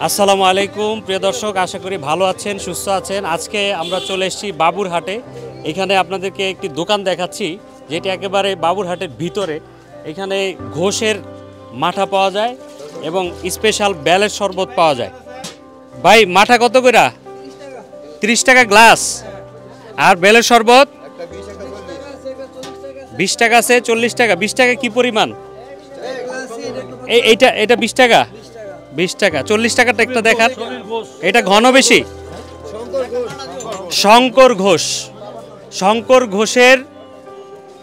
আসসালামু আলাইকুম প্রিয় দর্শক, আশা করি ভালো আছেন, সুস্থ আছেন। আজকে আমরা চলে এসেছি বাবুরহাটে। এখানে আপনাদেরকে একটি দোকান দেখাচ্ছি যেটি একেবারে বাবুরহাটের ভিতরে। এখানে ঘোষের মাঠা পাওয়া যায় এবং স্পেশাল বেলের শরবত পাওয়া যায়। ভাই, মাঠা কত করে? 30 টাকা গ্লাস। আর বেলের শরবত 20 টাকা আছে, 40 টাকা। 20 টাকা কি পরিমাণ? এটা 20 টাকা, 20 টাকা। 40 টাকাটা একটা দেখার, এটা ঘন বেশি। শঙ্কর ঘোষের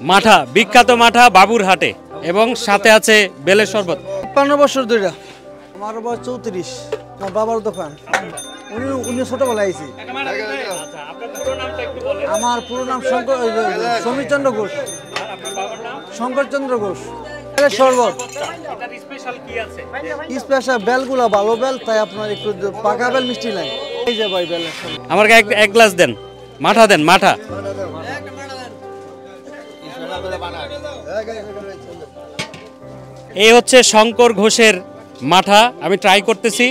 মাঠা, বিখ্যাত মাঠা বাবুরহাটে, এবং সাথে আছে বেলের শরবত। ৫৫ বছর ধরে। আমার বয়স ৩৪। আমার বাবার দোকান। উনি ছোটবেলায় আইছি। আমার পুরো নাম সমীরচন্দ্র ঘোষ। শঙ্করচন্দ্র ঘোষ। শরবত স্পেশাল বেলগুলা ভালো বেল, তাই আপনার একটু পাকা বেল মিষ্টি নাই। এই যে ভাই বেল, আমার এক গ্লাস দেন, মাঠা দেন, মাঠা। এই হচ্ছে শঙ্কর ঘোষের মাঠা, আমি ট্রাই করতেছি।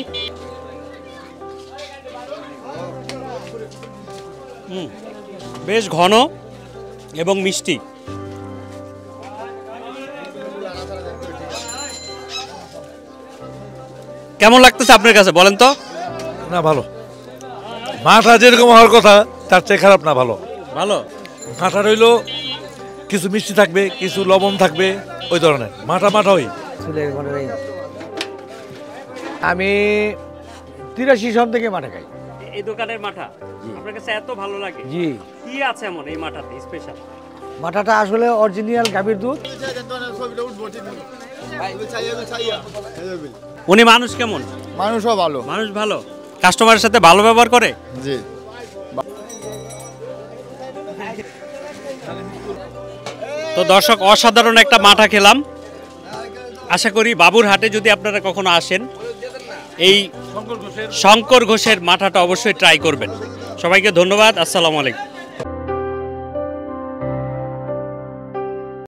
বেশ ঘন এবং মিষ্টি। কেমন লাগতেছে আপনার কাছে বলেন তো? না, ভালো। মাঠা যেরকম হওয়ার কথা তার চেয়ে খারাপ না, ভালো। ভালো মাঠা রইল, কিছু মিষ্টি থাকবে, কিছু লবণ থাকবে, ওই ধরনের মাঠা ওই। আমি ৮৩ সন থেকে মাঠা খাই। এই দোকানের মাঠা আপনার কাছে এত ভালো লাগে? জি। কি আছে এমন এই মাঠাতে স্পেশাল? মাঠাটা আসলে অরিজিনাল গাভীর দুধ। উনি মানুষ কেমন? মানুষও ভালো। মানুষ ভালো, কাস্টমারের সাথে ভালো ব্যবহার করে। জি। তো দর্শক, অসাধারণ একটা মাঠা খেলাম। আশা করি বাবুরহাটে যদি আপনারা কখনো আসেন, এই শঙ্কর ঘোষের মাঠাটা অবশ্যই ট্রাই করবেন। সবাইকে ধন্যবাদ। আসসালামু আলাইকুম।